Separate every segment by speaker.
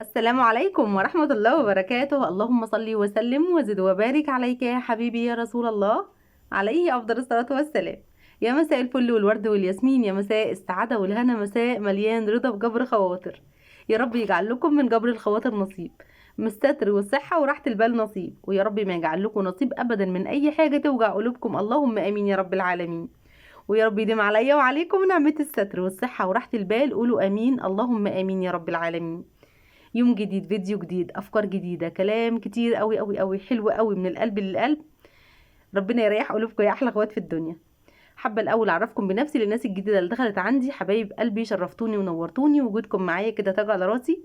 Speaker 1: السلام عليكم ورحمة الله وبركاته. اللهم صل وسلم وزد وبارك عليك يا حبيبي يا رسول الله، عليه أفضل الصلاة والسلام. يا مساء الفل والورد والياسمين، يا مساء السعادة والهنا، مساء مليان رضا بجبر خواطر. يا رب يجعل لكم من جبر الخواطر نصيب، من الستر والصحة وراحة البال نصيب، ويا رب ما يجعل لكم نصيب أبدا من أي حاجة توجع قلوبكم، اللهم آمين يا رب العالمين. ويا رب يديم عليا وعليكم نعمة الستر والصحة وراحة البال، قولوا آمين اللهم آمين يا رب العالمين. يوم جديد، فيديو جديد، افكار جديده، كلام كتير قوي قوي قوي حلو قوي من القلب للقلب. ربنا يريح قلوبكم يا احلى اخوات في الدنيا. حابه الاول اعرفكم بنفسي للناس الجديده اللي دخلت عندي. حبايب قلبي شرفتوني ونورتوني، وجودكم معايا كده تاج على راسي.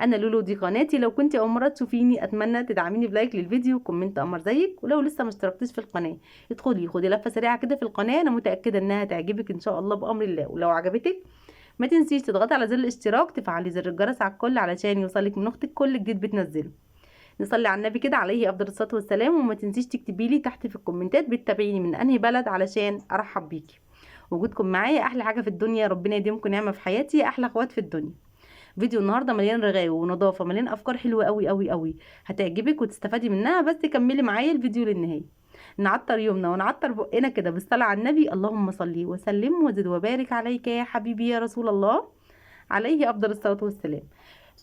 Speaker 1: انا لولو، دي قناتي. لو كنت اول مره تشوفيني اتمنى تدعميني بلايك للفيديو وكومنت قمر زيك، ولو لسه ما اشتركتيش في القناه ادخلي خدي لفه سريعه كده في القناه، انا متاكده انها تعجبك ان شاء الله بامر الله. ولو عجبتك ما تنسيش تضغطي على زر الاشتراك، تفعلي زر الجرس على الكل علشان يوصلك من اختك كل جديد بتنزله. نصلي على النبي كده عليه افضل الصلاه والسلام. وما تنسيش تكتبي لي تحت في الكومنتات بتتابعيني من انهي بلد علشان ارحب بيكي. وجودكم معايا احلى حاجه في الدنيا، ربنا يديمكم نعمه في حياتي، احلى اخوات في الدنيا. فيديو النهارده مليان رغاوي ونظافه، مليان افكار حلوه قوي قوي قوي، هتعجبك وتستفادي منها، بس كملي معايا الفيديو للنهايه. نعطر يومنا ونعطر بقنا كده بالصلاه على النبي، اللهم صل وسلم وزد وبارك عليك يا حبيبي يا رسول الله، عليه افضل الصلاه والسلام.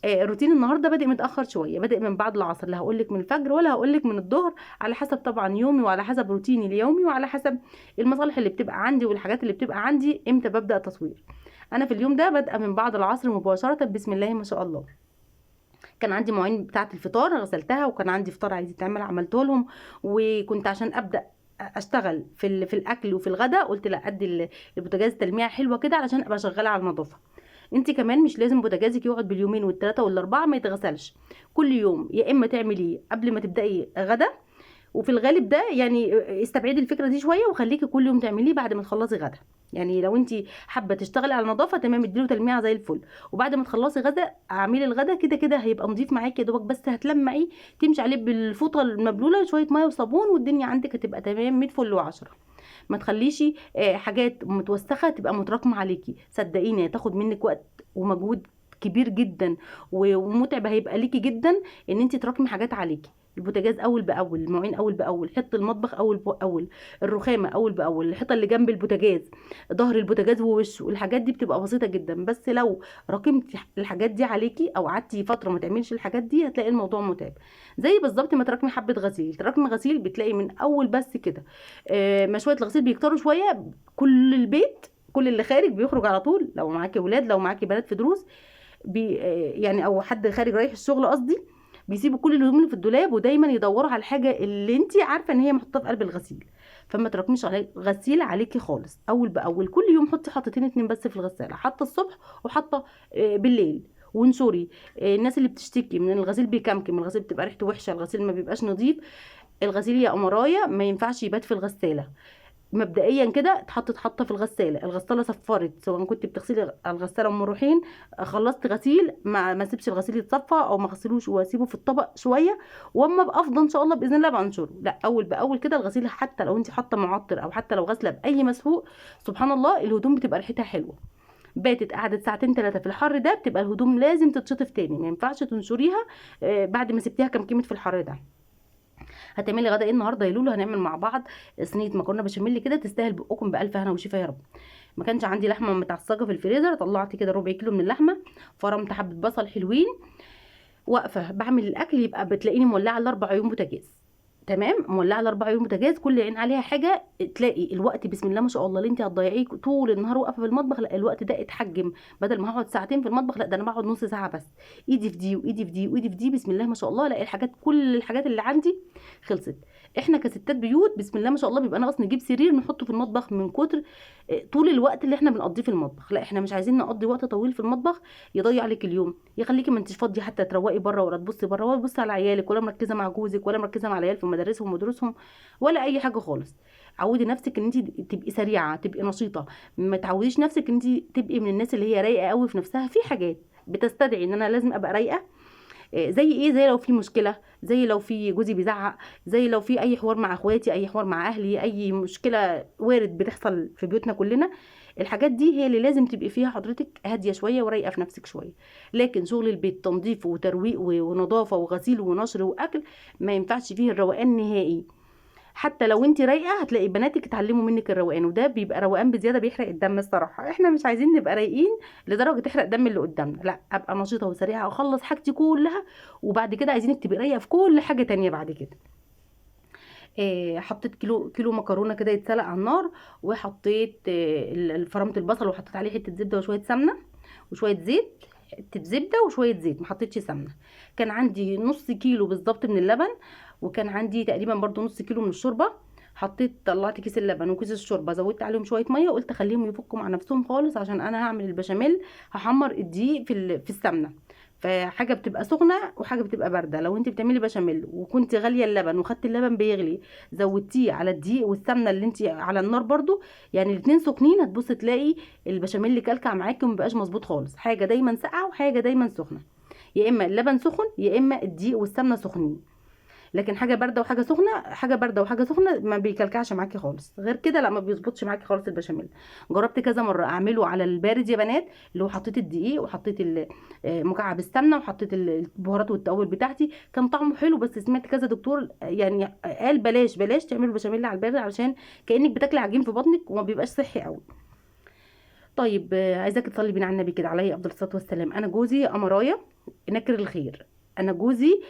Speaker 1: روتين النهارده بادئ متاخر شويه، بادئ من بعد العصر، لا هقول لك من الفجر ولا هقول لك من الظهر، على حسب طبعا يومي وعلى حسب روتيني اليومي وعلى حسب المصالح اللي بتبقى عندي والحاجات اللي بتبقى عندي امتى ببدا تصوير. انا في اليوم ده بادئه من بعد العصر مباشره، بسم الله ما شاء الله. كان عندي مواعين بتاعه الفطار غسلتها، وكان عندي فطار عايز يتعمل عملته لهم، وكنت عشان ابدا اشتغل في الاكل وفي الغداء قلت لا ادي البوتاجاز تلميعه حلوه كده علشان ابقى شغاله على النظافه. انت كمان مش لازم بوتاجازك يقعد باليومين والثلاثه والاربعه ما يتغسلش كل يوم، يا اما تعمليه قبل ما تبداي غدا، وفي الغالب ده يعني استبعدي الفكره دي شويه وخليكي كل يوم تعمليه بعد ما تخلصي غدا. يعني لو انت حابه تشتغلي على النظافه تمام، اديله تلميعه زي الفل، وبعد ما تخلصي غدا اعملي الغدا كده كده هيبقى نظيف معاكي يا دوبك، بس هتلمعي تمشي عليه بالفوطه المبلوله شويه ميه وصابون والدنيا عندك هتبقى تمام 100 فل و10. ما تخليش حاجات متوسخه تبقى متراكمه عليكي، صدقيني هتاخد منك وقت ومجهود كبير جدا ومتعب هيبقى ليكي جدا ان انت تراكمي حاجات عليكي. البوتاجاز اول باول، المواعين اول باول، حط المطبخ اول باول، الرخامه اول باول، الحيطه اللي جنب البوتاجاز، ظهر البوتاجاز ووشه، الحاجات دي بتبقى بسيطه جدا، بس لو راكمتي الحاجات دي عليكي او قعدتي فتره ما تعمليش الحاجات دي هتلاقي الموضوع متعب. زي بالظبط ما تراكمي حبه غسيل، تراكمي غسيل بتلاقي من اول بس كده ما شويه الغسيل بيكتروا شويه، كل البيت كل اللي خارج بيخرج على طول، لو معاكي ولاد لو معاكي بنات في دروس يعني او حد خارج رايح الشغل قصدي، بيسيبوا كل الهدوم اللي في الدولاب ودايما يدوروا على الحاجه اللي انت عارفه ان هي محطوطه في قلب الغسيل. فما تراكميش على غسيل عليكي خالص، اول باول كل يوم حطي حطتين اتنين بس في الغساله، حاطه الصبح وحاطه بالليل، وانشري. الناس اللي بتشتكي من الغسيل بيكمكم، الغسيل بتبقى ريحته وحشه، الغسيل ما بيبقاش نظيف، الغسيل يا امرايه ما ينفعش يبات في الغساله. مبدئيا كده اتحط في الغساله، الغساله صفرت، سواء كنت بتغسلي الغساله ام روحين، خلصت غسيل ما سيبش الغسيل يتصفى او ما اغسلوش واسيبه في الطبق شويه، واما ابقى افضى ان شاء الله باذن الله بنشره. لا اول باول كده الغسيل، حتى لو انت حاطه معطر او حتى لو غاسله باي مسحوق، سبحان الله الهدوم بتبقى ريحتها حلوه. باتت قعدت ساعتين ثلاثه في الحر ده بتبقى الهدوم لازم تتشطف تاني، ما ينفعش تنشريها بعد ما سبتيها كمكمت في الحر ده. هتعملي غدا ايه النهارده يا لولو؟ هنعمل مع بعض صينيه مكرونه بشاميل كده تستاهل بقكم بالف هنا وشفا يا رب. ما كانش عندي لحمه متعصجه في الفريزر، طلعت كده ربع كيلو من اللحمه، فرمت حبه بصل حلوين، واقفه بعمل الاكل يبقى بتلاقيني مولعه الاربع عيون بوتاجاز. تمام، مولعه الاربع عيون بوتاجاز، كل عين عليها حاجه، تلاقي الوقت بسم الله ما شاء الله اللي انت هتضيعيه طول النهار واقفه في المطبخ، لا الوقت ده اتحجم، بدل ما هقعد ساعتين في المطبخ لا ده انا بقعد نص ساعه بس، ايدي في دي وايدي في دي وايدي في دي، بسم الله ما شاء الله الاقي الحاجات كل الحاجات اللي عندي خلصت. احنا كستات بيوت بسم الله ما شاء الله بيبقى ناقص نجيب سرير نحطه في المطبخ من كتر طول الوقت اللي احنا بنقضيه في المطبخ. لا احنا مش عايزين نقضي وقت طويل في المطبخ يضيع عليك اليوم، يخليكي ما انتش فاضيه حتى تروقي بره ولا تبصي بره ولا تبصي على عيالك ولا مركزه مع جوزك ولا مركزه مع العيال في مدارسهم ودروسهم ولا اي حاجه خالص. عودي نفسك ان انت تبقي سريعه، تبقي نشيطه، ما تعوديش نفسك ان انت تبقي من الناس اللي هي رايقه قوي في نفسها، في حاجات بتستدعي ان انا لازم ابقى رايقه. زي ايه؟ زي لو في مشكله، زي لو في جوزي بيزعق، زي لو في اي حوار مع اخواتي، اي حوار مع اهلي، اي مشكله وارد بتحصل في بيوتنا كلنا، الحاجات دي هي اللي لازم تبقي فيها حضرتك هاديه شويه ورايقه في نفسك شويه. لكن شغل البيت تنظيف وترويق ونظافه وغسيل ونشر واكل ما ينفعش فيه الروقان نهائي. حتى لو انت رايقه هتلاقي بناتك اتعلموا منك الروقان، وده بيبقى روقان بزياده بيحرق الدم. الصراحه احنا مش عايزين نبقى رايقين لدرجه تحرق دم اللي قدامنا، لا، ابقى نشيطه وسريعه اخلص حاجتي كلها، وبعد كده عايزينك تبقي رايقه في كل حاجه تانية بعد كده. حطيت كيلو مكرونه كده يتسلق على النار، وحطيت فرمت البصل وحطيت عليه حته زبده وشويه سمنه وشويه زيت، حته زبده وشويه زيت، ما حطيتش سمنه. كان عندي نص كيلو بالظبط من اللبن، وكان عندي تقريبا برضو نص كيلو من الشوربه. طلعت كيس اللبن وكيس الشوربه، زودت عليهم شويه ميه، وقلت اخليهم يفكوا مع نفسهم خالص عشان انا هعمل البشاميل. هحمر الدقيق في السمنه، فحاجه بتبقى سخنه وحاجه بتبقى بارده. لو انت بتعملي بشاميل وكنت غاليه اللبن وخدت اللبن بيغلي زودتيه على الدقيق والسمنه اللي انت على النار برضو، يعني الاتنين سخنين، هتبص تلاقي البشاميل اللي كلكع معاكي ومبقاش مظبوط خالص. حاجه دايما ساقعه وحاجه دايما سخنه، يا اما اللبن سخن يا اما الدقيق والسمنه سخنين. لكن حاجه بارده وحاجه سخنه، حاجه بارده وحاجه سخنه ما بيكلكعش معاكي خالص. غير كده لا، ما بيظبطش معاكي خالص البشاميل. جربت كذا مره اعمله على البارد يا بنات، اللي هو حطيت الدقيق وحطيت مكعب السمنه وحطيت البهارات والتوابل بتاعتي، كان طعمه حلو. بس سمعت كذا دكتور يعني قال بلاش بلاش تعملوا بشاميل على البارد، علشان كانك بتاكلي عجين في بطنك وما بيبقاش صحي قوي. طيب عايزاك تصلي بينا على النبي كده عليه افضل الصلاه والسلام. انا جوزي امرايه نكر الخير. انا جوزي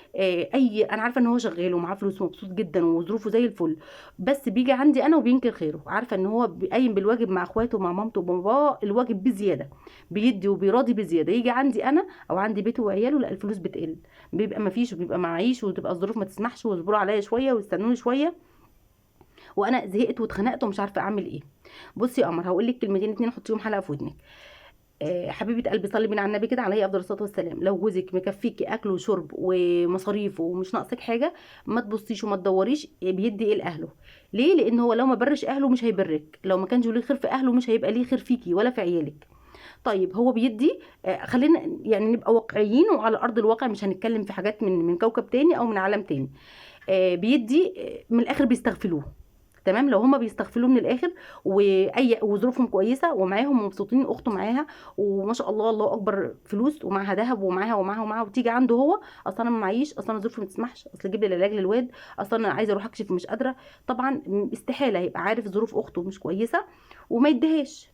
Speaker 1: انا عارفه ان هو شغال ومعاه فلوس ومبسوط جدا وظروفه زي الفل، بس بيجي عندي انا وبينكر خيره. عارفه ان هو قايم بالواجب مع اخواته ومع مامته وباباه، الواجب بزياده، بيدي وبيراضي بزياده. يجي عندي انا او عندي بيته وعياله، لا، الفلوس بتقل، بيبقى ما فيش وبيبقى معيش وتبقى الظروف ما تسمحش، واصبروا عليا شويه واستنوني شويه، وانا زهقت واتخنقت ومش عارفه اعمل ايه. بصي يا قمر، هقول لك كلمتين اتنين حطيهم حلقه في ودنك. حبيبه قلبي، صلي بينا على النبي كده عليه افضل الصلاه والسلام. لو جوزك مكفيكي اكل وشرب ومصاريف ومش ناقصك حاجه، ما تبصيش وما تدوريش بيدي ايه لاهله. ليه؟ لان هو لو ما برش اهله مش هيبرك، لو ما كانش ليه خير في اهله مش هيبقى ليه خير فيكي ولا في عيالك. طيب هو بيدي، خلينا يعني نبقى واقعيين وعلى ارض الواقع، مش هنتكلم في حاجات من كوكب تاني او من عالم تاني. بيدي من الاخر بيستغفلوه. تمام، لو هما بيستغفلوه من الاخر وظروفهم كويسه ومعاهم ومبسوطين، اخته معاها وما شاء الله الله اكبر فلوس ومعاها ذهب ومعاها وتيجي عنده هو، اصلا انا ما معيش، اصلا انا ظروفي ما تسمحش، اصل اجيب لي العلاج للواد، اصلا انا عايزه اروح اكشف مش قادره. طبعا استحاله يبقى عارف ظروف اخته مش كويسه وما يديهاش.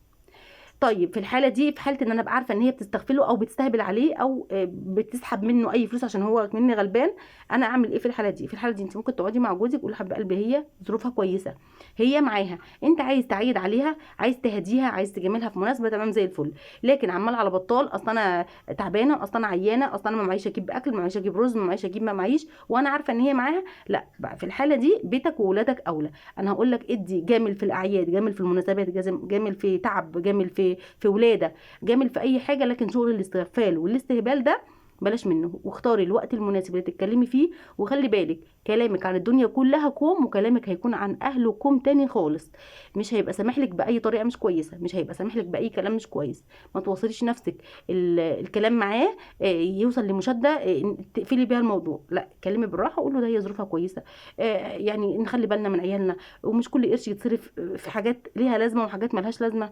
Speaker 1: طيب في الحاله دي، في حاله ان انا ابقى عارفه ان هي بتستغفله او بتستهبل عليه او بتسحب منه اي فلوس عشان هو مني غلبان، انا اعمل ايه في الحاله دي؟ في الحاله دي انت ممكن تقعدي مع جوزك وتقولي حبيب قلبي هي ظروفها كويسه، هي معاها، انت عايز تعيد عليها، عايز تهديها، عايز تجاملها في مناسبه، تمام زي الفل. لكن عمال على بطال، اصل انا تعبانه، اصل انا عيانه، اصل انا ما معيش اجيب اكل، ما معيش اجيب رز، ما معيش اجيب، ما معيش، وانا عارفه ان هي معاها، لا بقى في الحاله دي بيتك وولادك اولى. انا هقول لك ادي، جامل في الاعياد، جامل في المناسبات، جامل في تعب، جامل في ولاده، جامل في اي حاجه، لكن شغل الاستغفال والاستهبال ده بلاش منه. واختاري الوقت المناسب اللي تتكلمي فيه، وخلي بالك كلامك عن الدنيا كلها كوم، وكلامك هيكون عن اهله كوم تاني خالص. مش هيبقى سامح لك باي طريقه مش كويسه، مش هيبقى سامح لك باي كلام مش كويس. ما توصليش نفسك الكلام معاه يوصل لمشاده تقفلي بيها الموضوع، لا، كلمي بالراحه، قول له ده هي ظروفها كويسه، يعني نخلي بالنا من عيالنا، ومش كل قرش يتصرف في حاجات ليها لازمه وحاجات ملهاش لازمه.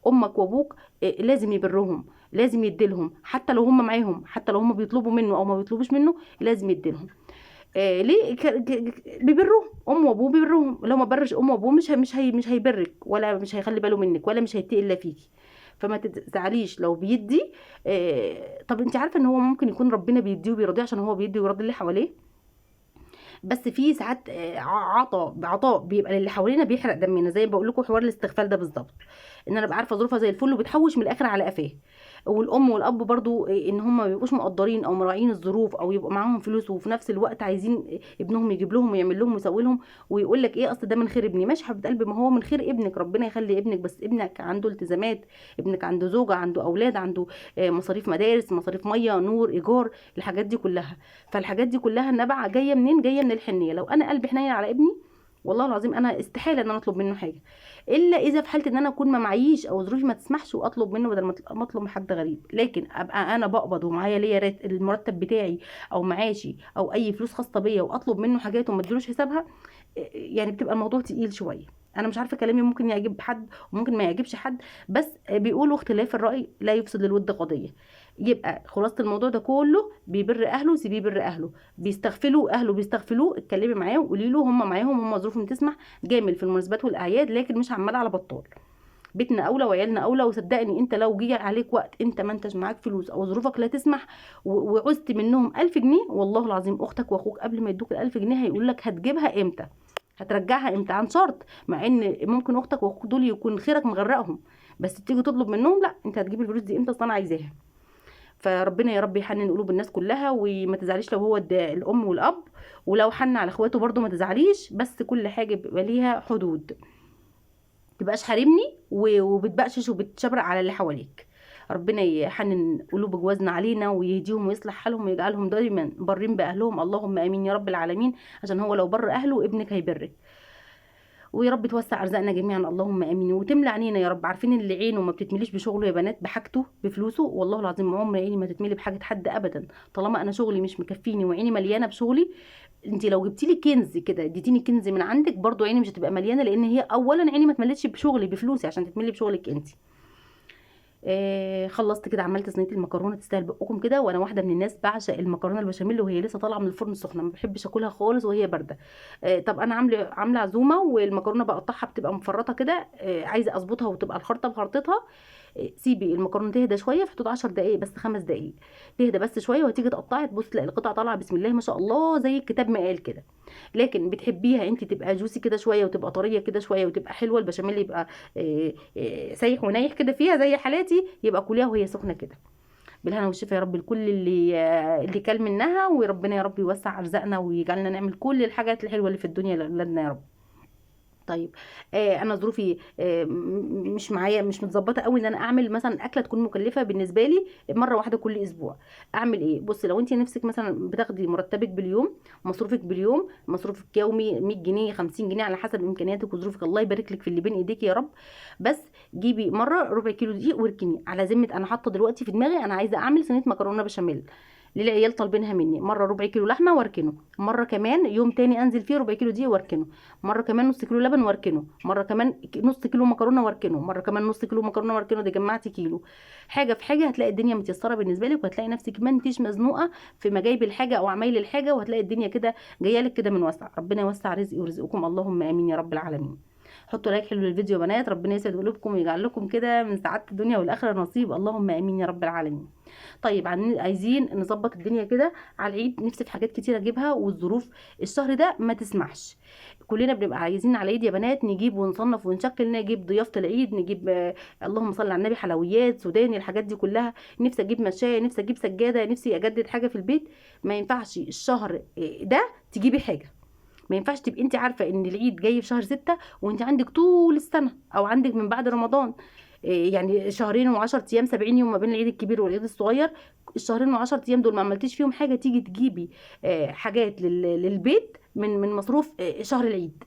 Speaker 1: امك وابوك لازم يبرهم، لازم يديلهم، حتى لو هم معاهم، حتى لو هم بيطلبوا منه او ما بيطلبوش منه لازم يديلهم. ليه بيبرهم، ام وابوه بيبرهم. لو ما برش ام وابوه مش هيبرك، ولا مش هيخلي باله منك، ولا مش هيتقي الا فيكي. فما تزعليش لو بيدي. طب انت عارفه ان هو ممكن يكون ربنا بيديه وبيرضيه عشان هو بيدي ويرضي اللي حواليه؟ بس في ساعات عطاء بيبقى للي حوالينا بيحرق دمنا، زي ما بقول لكم حوار الاستغفال ده بالظبط. ان انا ابقى عارفه ظروفها زي الفل وبتحوش من الاخر على قفاه. والام والاب برضو ان هم ما بيبقوش مقدرين او مراعين الظروف، او يبقى معاهم فلوس وفي نفس الوقت عايزين ابنهم يجيب لهم ويعمل لهم ويسوي لهم، ويقول لك ايه اصل ده من خير ابني. ماشي حبيبه قلبي، ما هو من خير ابنك، ربنا يخلي ابنك، بس ابنك عنده التزامات، ابنك عنده زوجه، عنده اولاد، عنده مصاريف مدارس، مصاريف ميه نور ايجار، الحاجات دي كلها. فالحاجات دي كلها النبع جايه منين؟ جايه من الحنيه. لو انا قلبي حنين على ابني، والله العظيم انا استحاله ان انا اطلب منه حاجه، الا اذا في حاله ان انا اكون ما معيش او ظروفي ما تسمحش واطلب منه بدل ما اطلب من حد غريب. لكن ابقى انا بقبض ومعايا ليا المرتب بتاعي او معاشي او اي فلوس خاصه بيا، واطلب منه حاجات وما ادلوش حسابها، يعني بتبقى الموضوع تقيل شويه. انا مش عارفه كلامي ممكن يعجب حد وممكن ما يعجبش حد، بس بيقولوا اختلاف الراي لا يفسد للود قضيه. يبقى خلاصه الموضوع ده كله، بيبر اهله سيبيه يبر اهله، بيستغفلوا اهله بيستغفلوه، اتكلمي معاهم وقولي له هم معاهم، هم ظروفهم تسمح، جامل في المناسبات والاعياد لكن مش عمال على بطال. بيتنا اولى وعيالنا اولى، وصدقني انت لو جه عليك وقت انت ما انتش معاك فلوس او ظروفك لا تسمح وعوزت منهم 1000 جنيه، والله العظيم اختك واخوك قبل ما يدوك ال1000 جنيه هيقول لك هتجيبها امتى، هترجعها امتى، عن شرط. مع ان ممكن اختك واخوك دول يكون خيرك مغرقهم، بس تيجي تطلب منهم لا انت هتجيب الفلوس دي امتى، اصل انا عايزاها. فربنا يا رب يحنن قلوب الناس كلها، وما تزعليش لو هو الام والاب، ولو حن على اخواته برضو ما تزعليش، بس كل حاجه بيبقى ليها حدود، تبقاش حارمني وبتبقشش وبتشبرق على اللي حواليك. ربنا يحنن قلوب جوازنا علينا ويهديهم ويصلح حالهم ويجعلهم دايما برين باهلهم، اللهم امين يا رب العالمين، عشان هو لو بر اهله ابنك هيبرك. ويا رب توسع ارزاقنا جميعا، اللهم امين، وتملى عينينا يا رب. عارفين اللي عينه ما بتتمليش بشغله يا بنات، بحاجته بفلوسه، والله العظيم عمر عيني ما تتملي بحاجه حد ابدا، طالما انا شغلي مش مكفيني وعيني مليانه بشغلي. انت لو جبتي لي كنز كده اديتيني كنز من عندك برضو عيني مش هتبقى مليانه، لان هي اولا عيني ما اتملتش بشغلي بفلوسي عشان تتملي بشغلك انت. خلصت كده، عملت صينيه المكرونه تستاهل بقكم كده، وانا واحده من الناس بعشق المكرونه البشاميل وهي لسه طالعه من الفرن سخنه، ما بحبش اكلها خالص وهي بارده. طب انا عامله عزومه والمكرونه بقطعها بتبقى مفرطه كده، عايزه اظبطها وتبقى الخرطه بخرطتها. سيبي المكرونه تهدى شويه في حدود 10 دقائق بس 5 دقائق، تهدى بس شويه وهتيجي تقطعي تبص تلاقي القطعه طالعه بسم الله ما شاء الله زي الكتاب ما قال كده. لكن بتحبيها انت تبقى جوسي كده شويه وتبقى طريه كده شويه وتبقى حلوه، البشاميل يبقى سايح ونايح كده فيها زي حالاتي، يبقى كليها وهي سخنه كده. بالهنا والشفا يا رب لكل اللي كل منها، وربنا يا رب يوسع ارزاقنا ويجعلنا نعمل كل الحاجات الحلوه اللي في الدنيا لاولادنا يا رب. طيب، انا ظروفي مش معايا، مش متظبطه قوي ان انا اعمل مثلا اكله تكون مكلفه بالنسبه لي مره واحده كل اسبوع. اعمل ايه؟ بصي، لو انت نفسك مثلا بتاخدي مرتبك باليوم، مصروفك باليوم، مصروفك يومي 100 جنيه 50 جنيه على حسب امكانياتك وظروفك، الله يبارك لك في اللي بين ايديك يا رب. بس جيبي مره ربع كيلو دقيق واركني على ذمه، انا حاطه دلوقتي في دماغي انا عايزه اعمل صينيه مكرونه بشاميل للعيال طالبينها مني، مره ربع كيلو لحمه واركنه، مره كمان يوم تاني انزل فيه ربع كيلو دقيق واركنه، مره كمان نص كيلو لبن واركنه، مره كمان نص كيلو مكرونه واركنه، مره كمان نص كيلو مكرونه واركنه، دي جمعتي كيلو. حاجه في حاجه هتلاقي الدنيا متيسره بالنسبه لك، وهتلاقي نفسك ما انتيش مزنوقه في مجايب الحاجه او عمايل الحاجه، وهتلاقي الدنيا كده جايه لك كده من واسع. ربنا يوسع رزقي ورزقكم، اللهم امين يا رب العالمين. حطوا لايك حلو للفيديو يا بنات، ربنا يسعد قلوبكم ويجعل لكم كده من سعاده الدنيا والاخره نصيب، اللهم امين يا رب العالمين. طيب، عايزين نظبط الدنيا كده على العيد، نفسي في حاجات كتير اجيبها والظروف الشهر ده ما تسمحش. كلنا بنبقى عايزين على العيد يا بنات نجيب ونصنف ونشكل، نجيب ضيافه العيد، نجيب اللهم صل على النبي حلويات سوداني الحاجات دي كلها، نفسي اجيب مشايه، نفسي اجيب سجاده، نفسي اجدد حاجه في البيت. ما ينفعش الشهر ده تجيبي حاجه، ما ينفعش تبقي انت عارفه ان العيد جاي في شهر 6 وانت عندك طول السنه، او عندك من بعد رمضان يعني شهرين و10 ايام 70 يوم ما بين العيد الكبير والعيد الصغير. الشهرين و10 ايام دول ما عملتيش فيهم حاجه، تيجي تجيبي حاجات للبيت من مصروف شهر العيد.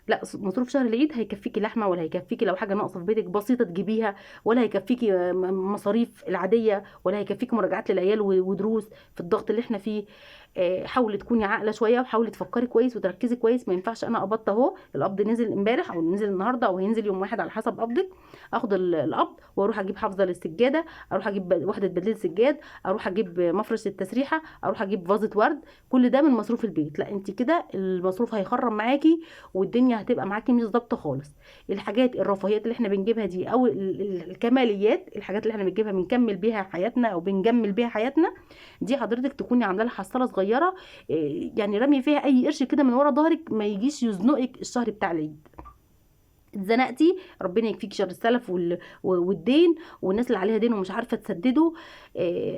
Speaker 1: لا، مصروف شهر العيد هيكفيكي لحمه، ولا هيكفيكي لو حاجه ناقصه في بيتك بسيطه تجيبيها، ولا هيكفيكي مصاريف العاديه، ولا هيكفيكي مراجعات للعيال ودروس في الضغط اللي احنا فيه. حاولي تكوني عاقله شويه وحاولي تفكري كويس وتركزي كويس. ما ينفعش انا قبضت اهو، القبض نزل امبارح او نزل النهارده او هينزل يوم واحد على حسب قبضك، اخد القبض واروح اجيب حافظه للسجاده، اروح اجيب وحده بديل سجاد، اروح اجيب مفرش التسريحه، اروح اجيب فازه ورد، كل ده من مصروف البيت. لا، انت كده المصروف هيخرم معاكي والدنيا هتبقى معاكي مش ظابطه خالص. الحاجات الرفاهيات اللي احنا بنجيبها دي او الكماليات، الحاجات اللي احنا بنجيبها بنكمل بيها حياتنا او بنجمل بيها حياتنا، دي حضرتك تكوني عامله لها حصاله صغيره، يعني رمي فيها اي قرش كده من ورا ظهرك ما يجيش يزنقك الشهر بتاع العيد. اتزنقتي ربنا يكفيك شر السلف والدين والناس اللي عليها دين ومش عارفه تسدده.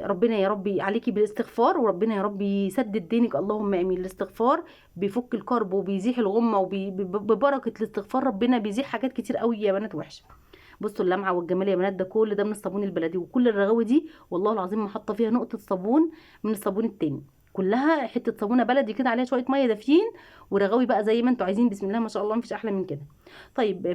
Speaker 1: ربنا يا ربي عليكي بالاستغفار، وربنا يا رب يسدد دينك، اللهم امين. الاستغفار بيفك الكرب وبيزيح الغمه، وببركه الاستغفار ربنا بيزيح حاجات كتير قوي يا بنات وحشه. بصوا اللمعه والجمال يا بنات، ده كل ده من الصابون البلدي، وكل الرغاوي دي والله العظيم ما حاطه فيها نقطه صابون من الصابون التاني، كلها حته صابونه بلدي كده عليها شويه ميه دافيين، ورغاوي بقى زي ما انتوا عايزين، بسم الله ما شاء الله مفيش احلى من كده. طيب،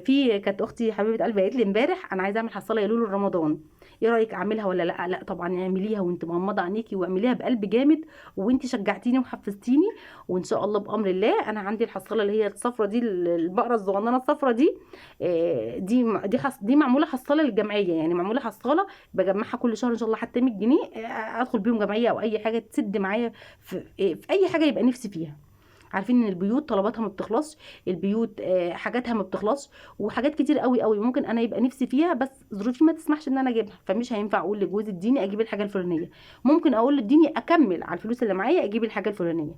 Speaker 1: كانت اختي حبيبه قلبي قالت لي امبارح انا عايزه اعمل حصاله يا لولو رمضان، ايه رايك اعملها ولا لا؟ لا طبعا اعمليها وانت مغمضه عينيكي، واعمليها بقلب جامد، وانت شجعتيني وحفزتيني. وان شاء الله بامر الله انا عندي الحصاله اللي هي الصفرة دي، البقره الصغننه الصفرة دي، دي معموله حصاله للجمعيه، يعني معموله حصاله بجمعها كل شهر ان شاء الله حتى 100 جنيه، ادخل بيهم جمعيه او اي حاجه تسد معايا في اي حاجه يبقى نفسي فيها. عارفين ان البيوت طلباتها ما بتخلصش، البيوت حاجاتها ما بتخلصش، وحاجات كتير قوي قوي ممكن انا يبقى نفسي فيها بس ظروفي ما تسمحش ان انا اجيبها، فمش هينفع اقول لجوزي اديني اجيب الحاجه الفلانيه. ممكن اقول له اديني اكمل على الفلوس اللي معايا اجيب الحاجه الفلانيه.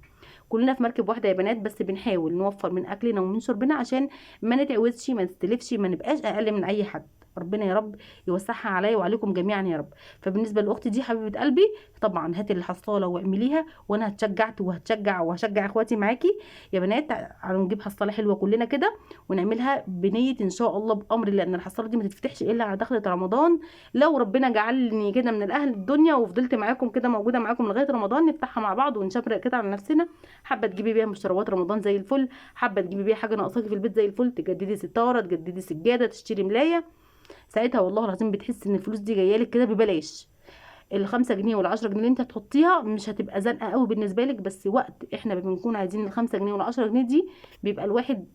Speaker 1: كلنا في مركب واحده يا بنات، بس بنحاول نوفر من اكلنا ومن شربنا عشان ما نتعوزش، ما نستلفش، ما نبقاش اقل من اي حد. ربنا يا رب يوسعها عليا وعليكم جميعا يا رب. فبالنسبه لاختي دي حبيبه قلبي، طبعا هاتي الحصاله واعمليها، وانا هتشجعت وهشجع اخواتي معاكي يا بنات. تعالوا نجيب حصاله حلوه كلنا كده ونعملها بنيه ان شاء الله بامر الله، ان الحصاله دي ما تتفتحش الا على دخله رمضان. لو ربنا جعلني كده من الاهل الدنيا وفضلت معاكم كده موجوده معاكم لغايه رمضان، نفتحها مع بعض ونشبرق كده على نفسنا. حابه تجيبي بيها مشتريات رمضان زي الفل، حابه تجيبي بيها حاجه ناقصاكي في البيت زي الفل، تجددي ستاره، تجددي سجاده، تشتري ملايه، ساعتها والله العظيم بتحس ان الفلوس دي جايه لك كده ببلاش. ال5 جنيه وال10 جنيه اللي انت هتحطيها مش هتبقى زنقه قوي بالنسبه لك، بس وقت احنا بنكون عايزين ال5 جنيه وال10 جنيه دي بيبقى الواحد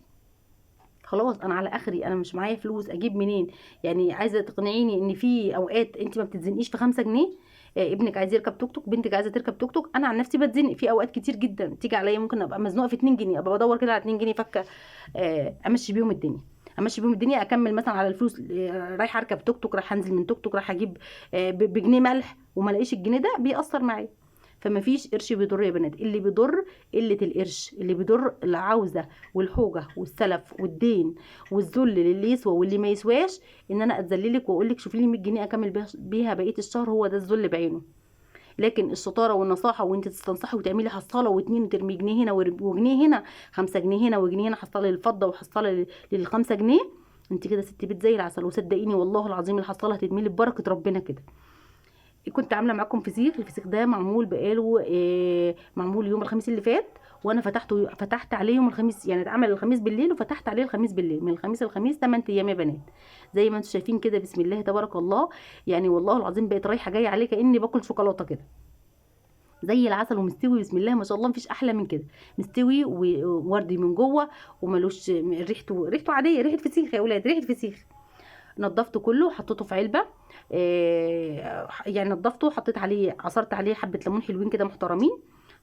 Speaker 1: خلاص انا على اخري، انا مش معايا فلوس اجيب منين. يعني عايزه تقنعيني ان في اوقات انت ما بتتزنقيش في 5 جنيه؟ ابنك عايز يركب توك توك، بنتك عايزه تركب توك توك، انا عن نفسي بتزنق في اوقات كتير جدا تيجي عليا، ممكن ابقى مزنوقه في 2 جنيه، ابقى بدور كده على 2 جنيه فكه، امشي بيهم الدنيا، امشي بيهم الدنيا، اكمل مثلا على الفلوس، رايحه اركب توك توك، رايحه انزل من توك توك، رايحه اجيب بجنيه ملح وما الاقيش الجنيه ده بيأثر معايا. فما فيش قرش بيضر يا بنات، اللي بيضر قله القرش، اللي بيضر العوزه والحوجه والسلف والدين والذل للي يسوى واللي ما يسواش، ان انا اتذللك واقول لك شوفي لي 100 جنيه اكمل بيها بقيه الشهر، هو ده الذل بعينه. لكن الشطاره والنصاحه وانت تستنصحي وتعملي حصاله واتنين وترمي جنيه هنا وجنيه هنا، 5 جنيه هنا وجنيه هنا، حصاله للفضه وحصاله لل5 جنيه، انت كده ست بيت زي العسل. وصدقيني والله العظيم الحصاله هتتملي ببركه ربنا كده. كنت عامله معاكم فسيخ، الفسيخ ده معمول بقاله معمول يوم الخميس اللي فات، وانا فتحت عليه يوم الخميس، يعني اتعمل الخميس بالليل وفتحت عليه الخميس بالليل، من الخميس للخميس 8 ايام يا بنات، زي ما انتم شايفين كده بسم الله تبارك الله. يعني والله العظيم بقيت رايحه جايه عليه كاني باكل شوكولاته كده، زي العسل ومستوي بسم الله ما شاء الله، مفيش احلى من كده، مستوي ووردي من جوه وملوش ريحته عاديه، ريحه فسيخ يا اولاد، ريحه فسيخ. نضفته كله وحطيته في علبه، يعني نضفته، حطيت عليه، عصرت عليه حبه ليمون حلوين كده محترمين،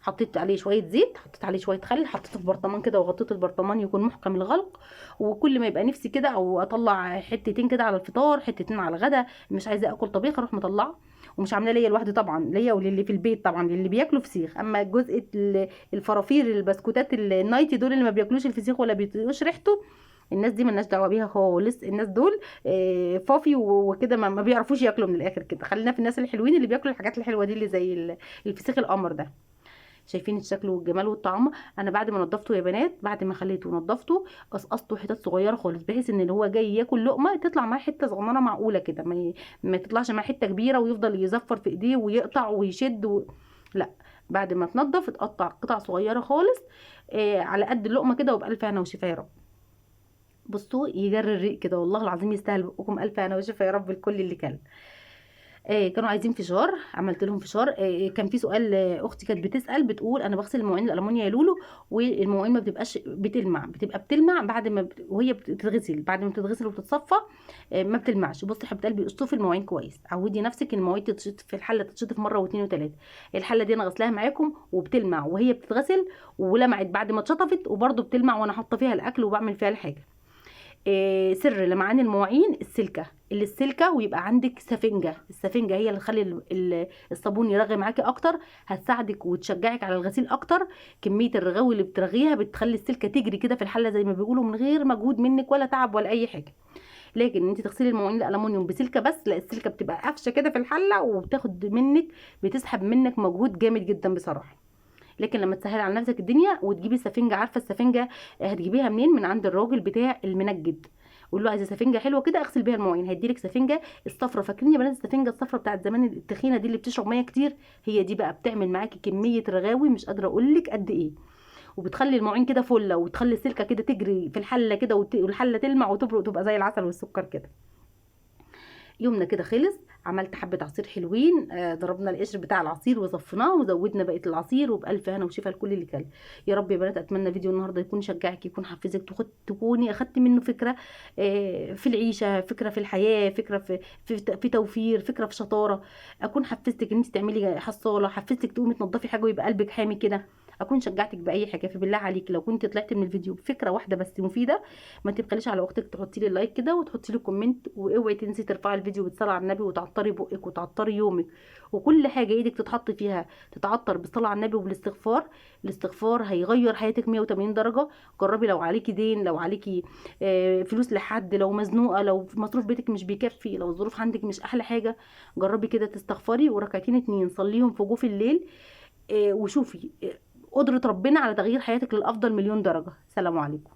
Speaker 1: حطيت عليه شويه زيت، حطيت عليه شويه خل، حطيته في برطمان كده وغطيت البرطمان يكون محكم الغلق. وكل ما يبقى نفسي كده او اطلع حتتين كده على الفطار، حتتين على الغدا، مش عايزه اكل طبيخ، اروح مطلعه. ومش عامله ليا لوحدي طبعا، ليا وللي في البيت طبعا، للي بياكلوا فسيخ. اما جزء الفرافير البسكوتات النايتي دول اللي ما بياكلوش الفسيخ ولا بيطيقوش ريحته، الناس دي ملناش دعوه بيها خالص، الناس دول فافي وكده، ما بيعرفوش ياكلوا من الاخر كده. خلينا في الناس الحلوين اللي بياكلوا الحاجات الحلوه دي اللي زي الفسيخ القمر ده. شايفين الشكل والجمال والطعم. انا بعد ما نضفته يا بنات، بعد ما خليته ونضفته، قصقصته حتت صغيره خالص، بحيث ان اللي هو جاي ياكل لقمه تطلع معاه حته صغننه معقوله كده، ما تطلعش معاه حته كبيره ويفضل يزفر في ايديه ويقطع ويشد لا، بعد ما تنضف اتقطع قطع صغيره خالص، على قد اللقمه كده، وبألف هنا وشفا يا رب. بصوا يجري الريق كده، والله العظيم يستاهل بقكم الف هنا وشفا يا رب الكل اللي كل. كانوا عايزين فشار، عملت لهم فشار. كان في سؤال، اختي كانت بتسال بتقول انا بغسل المواعين الالمونيا يا لولو، والمواعين ما بتبقاش بتلمع، بتبقى بتلمع بعد ما وهي بتتغسل، بعد ما بتتغسل وبتتصفى ما بتلمعش. بصي يا حبيبه قلبي، اشطفي المواعين كويس، عودي نفسك المواعين تتشطف في الحله، تتشطف مره واثنين وثلاثه. الحله دي انا غسلاها معاكم وبتلمع وهي بتتغسل، ولمعت بعد ما اتشطفت وبرده بتلمع وانا حاطه فيها الاكل وبعمل فيها الحاجه. سر لمعان المواعين السلكه، اللي السلكه، ويبقى عندك سفنجه. السفنجه هي اللي تخلي الصابون يرغي معاكي اكتر، هتساعدك وتشجعك على الغسيل اكتر. كميه الرغاوي اللي بترغيها بتخلي السلكه تجري كده في الحله زي ما بيقولوا، من غير مجهود منك ولا تعب ولا اي حاجه. لكن انت تغسلي المواعين الالومنيوم بسلكه بس، لا، السلكه بتبقى قافشه كده في الحله وبتاخد منك، بتسحب منك مجهود جامد جدا بصراحه. لكن لما تسهل على نفسك الدنيا وتجيبي سفنجه، عارفه السفنجه هتجيبيها منين؟ من عند الراجل بتاع المنجد، قول له عايزه سفنجه حلوه كده اغسل بيها المواعين، هيديلك سفنجه الصفرة. فاكرين يا بنات السفنجه الصفرة بتاعت زمان التخينه دي اللي بتشرب ميه كتير؟ هي دي بقى بتعمل معاكي كميه رغاوي مش قادره اقول لك قد ايه، وبتخلي المواعين كده فله، وتخلي السلكه كده تجري في الحله كده، والحله تلمع وتبرق، تبقى زي العسل والسكر كده. يومنا كده خلص، عملت حبه عصير حلوين، ضربنا القشر بتاع العصير وصفناه وزودنا بقيه العصير، وبالف هنا وشفا لكل اللي كل. يا رب يا بنات اتمنى فيديو النهارده يكون شجعك، يكون حفزك، تكوني اخدت منه فكره في العيشه، فكره في الحياه، فكره في توفير، فكره في شطاره. اكون حفزتك ان انت تعملي حصاله، حفزتك تقومي تنضفي حاجه ويبقى قلبك حامي كده، اكون شجعتك باي حاجه. فبالله عليك لو كنت طلعت من الفيديو بفكره واحده بس مفيده، ما تبخليش على اختك، تحطي لي لايك كده وتحطي لي كومنت، واوعي تنسي ترفعي الفيديو بالصلاه على النبي، وتعطري بقك وتعطري يومك، وكل حاجه ايدك تتحط فيها تتعطر بالصلاه على النبي وبالاستغفار. الاستغفار هيغير حياتك 180 درجه. جربي لو عليكي دين، لو عليكي فلوس لحد، لو مزنوقه، لو مصروف بيتك مش بيكفي، لو الظروف عندك مش احلى حاجه، جربي كده تستغفري وركعتين اتنين صليهم في جوف الليل. وشوفي قدرة ربنا على تغيير حياتك للأفضل مليون درجة. سلام عليكم.